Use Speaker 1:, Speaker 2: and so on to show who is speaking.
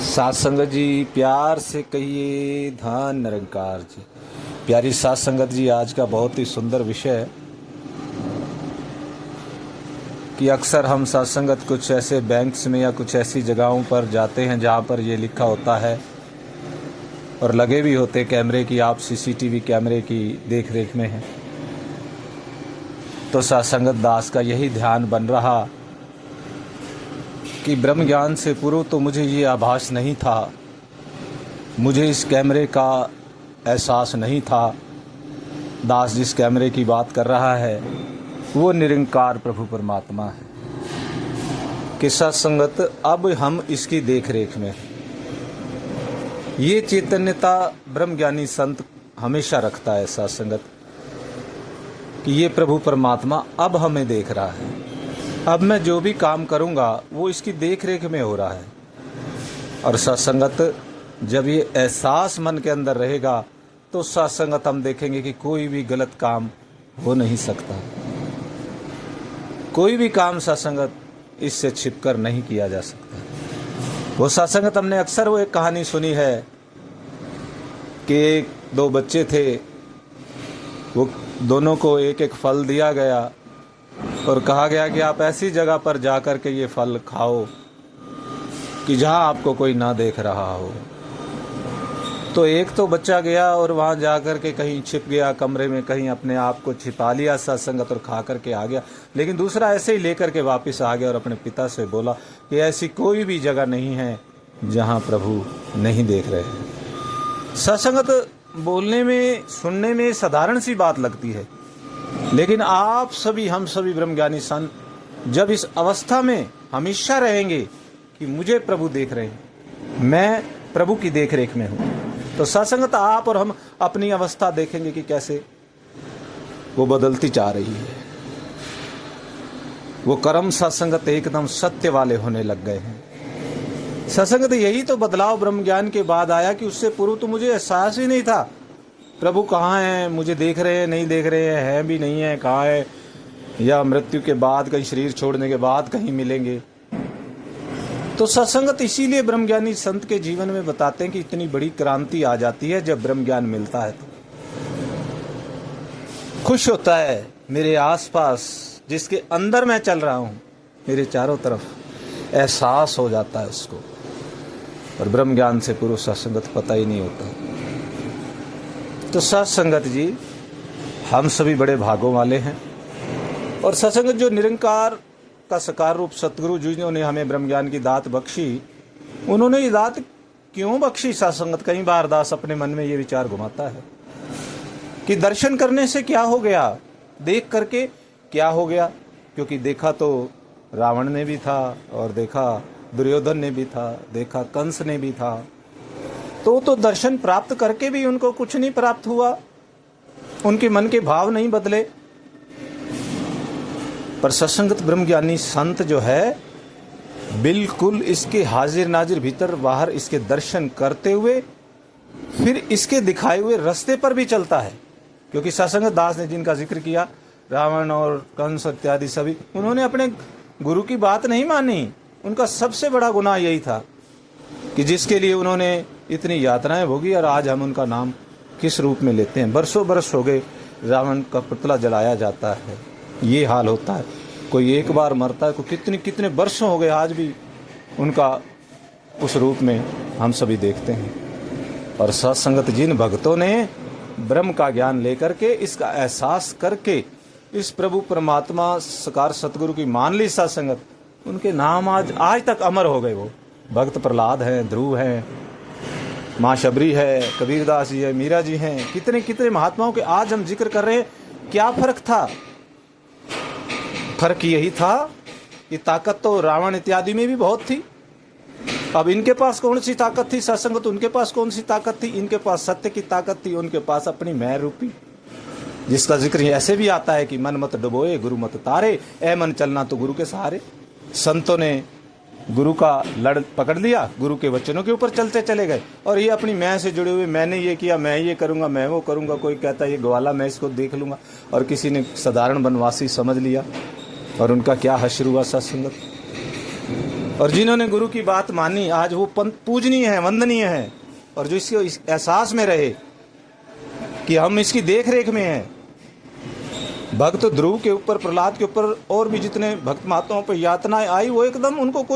Speaker 1: साथ संगत जी, प्यार से कहिए धन निरंकार जी। प्यारी साथ संगत जी, आज का बहुत ही सुंदर विषय है कि अक्सर हम साथ संगत कुछ ऐसे बैंक्स में या कुछ ऐसी जगहों पर जाते हैं जहाँ पर ये लिखा होता है और लगे भी होते कैमरे की, आप सीसीटीवी कैमरे की देख रेख में हैं। तो साथ संगत दास का यही ध्यान बन रहा कि ब्रह्म ज्ञान से पूर्व तो मुझे ये आभास नहीं था, मुझे इस कैमरे का एहसास नहीं था। दास जिस कैमरे की बात कर रहा है वो निरंकार प्रभु परमात्मा है कि सत्संगत अब हम इसकी देख रेख में हैं। ये चैतन्यता ब्रह्मज्ञानी संत हमेशा रखता है सत्संगत कि ये प्रभु परमात्मा अब हमें देख रहा है। अब मैं जो भी काम करूंगा वो इसकी देख रेख में हो रहा है। और सत्संगत जब ये एहसास मन के अंदर रहेगा तो सत्संगत हम देखेंगे कि कोई भी गलत काम हो नहीं सकता। कोई भी काम सत्संगत इससे छिपकर नहीं किया जा सकता। वो सत्संगत हमने अक्सर वो एक कहानी सुनी है कि एक दो बच्चे थे, वो दोनों को एक एक फल दिया गया और कहा गया कि आप ऐसी जगह पर जाकर के ये फल खाओ कि जहां आपको कोई ना देख रहा हो। तो एक तो बच्चा गया और वहां जाकर के कहीं छिप गया कमरे में, कहीं अपने आप को छिपा लिया सत्संगत और खा करके आ गया। लेकिन दूसरा ऐसे ही लेकर के वापस आ गया और अपने पिता से बोला कि ऐसी कोई भी जगह नहीं है जहां प्रभु नहीं देख रहे हैं। सत्संगत बोलने में, सुनने में साधारण सी बात लगती है, लेकिन आप सभी, हम सभी ब्रह्मज्ञानी संत जब इस अवस्था में हमेशा रहेंगे कि मुझे प्रभु देख रहे हैं, मैं प्रभु की देख रेख में हूं, तो सत्संगत आप और हम अपनी अवस्था देखेंगे कि कैसे वो बदलती जा रही है। वो कर्म सत्संगत एकदम सत्य वाले होने लग गए हैं। सत्संगत यही तो बदलाव ब्रह्म ज्ञान के बाद आया कि उससे पूर्व तो मुझे एहसास ही नहीं था प्रभु कहाँ हैं, मुझे देख रहे हैं नहीं देख रहे हैं भी नहीं है, कहाँ है, या मृत्यु के बाद कहीं शरीर छोड़ने के बाद कहीं मिलेंगे। तो सत्संगत इसीलिए ब्रह्मज्ञानी संत के जीवन में बताते हैं कि इतनी बड़ी क्रांति आ जाती है जब ब्रह्म ज्ञान मिलता है। तो खुश होता है मेरे आसपास जिसके अंदर मैं चल रहा हूं, मेरे चारों तरफ एहसास हो जाता है उसको। और ब्रह्म ज्ञान से पूर्व सत्संगत पता ही नहीं होता। तो सत्संगत जी, हम सभी बड़े भागों वाले हैं। और सत्संगत जो निरंकार का साकार रूप सतगुरु जी ने हमें ब्रह्म ज्ञान की दात बख्शी, उन्होंने ये दात क्यों बख्शी? सत्संगत कई बार दास अपने मन में ये विचार घुमाता है कि दर्शन करने से क्या हो गया, देख करके क्या हो गया। क्योंकि देखा तो रावण ने भी था और देखा दुर्योधन ने भी था, देखा कंस ने भी था, तो दर्शन प्राप्त करके भी उनको कुछ नहीं प्राप्त हुआ, उनके मन के भाव नहीं बदले। पर सत्संगत ब्रह्मज्ञानी संत जो है बिल्कुल इसके हाजिर नाजिर भीतर बाहर इसके दर्शन करते हुए फिर इसके दिखाए हुए रास्ते पर भी चलता है। क्योंकि सत्संगत दास ने जिनका जिक्र किया, रावण और कंस इत्यादि सभी, उन्होंने अपने गुरु की बात नहीं मानी। उनका सबसे बड़ा गुनाह यही था कि जिसके लिए उन्होंने इतनी यातनाएं भोगी और आज हम उनका नाम किस रूप में लेते हैं। बरसों बरस हो गए रावण का पुतला जलाया जाता है, ये हाल होता है। कोई एक बार मरता है, कोई कितने वर्षों हो गए, आज भी उनका उस रूप में हम सभी देखते हैं। और सत्संगत जिन भक्तों ने ब्रह्म का ज्ञान लेकर के, इसका एहसास करके इस प्रभु परमात्मा साकार सतगुरु की मान ली सत्संगत, उनके नाम आज तक अमर हो गए। वो भक्त प्रहलाद हैं, ध्रुव हैं, माँ शबरी है, कबीरदास जी है, मीरा जी हैं, कितने महात्माओं के आज हम जिक्र कर रहे हैं। क्या फर्क था? फर्क यही था कि ताकत तो रावण इत्यादि में भी बहुत थी। अब इनके पास कौन सी ताकत थी? सत्संगत उनके पास कौन सी ताकत थी? इनके पास सत्य की ताकत थी, उनके पास अपनी मैं रूपी, जिसका जिक्र ऐसे भी आता है कि मन मत डुबोए गुरु मत तारे, ए मन चलना तो गुरु के सहारे। संतों ने गुरु का लड़ पकड़ लिया, गुरु के वचनों के ऊपर चलते चले गए और ये अपनी मैं से जुड़े हुए, मैंने ये किया, मैं ये करूंगा, मैं वो करूंगा। कोई कहता है ये ग्वाला, मैं इसको देख लूंगा, और किसी ने साधारण वनवासी समझ लिया और उनका क्या हश्र हुआ सत्संगत। और जिन्होंने गुरु की बात मानी आज वो पंथ पूजनीय है, वंदनीय है। और जो इसके इस एहसास में रहे कि हम इसकी देख रेख में हैं। भक्त ध्रुव के ऊपर, प्रहलाद के ऊपर और भी जितने भक्त महात्माओं पर यातनाएं आई वो एकदम उनको कोई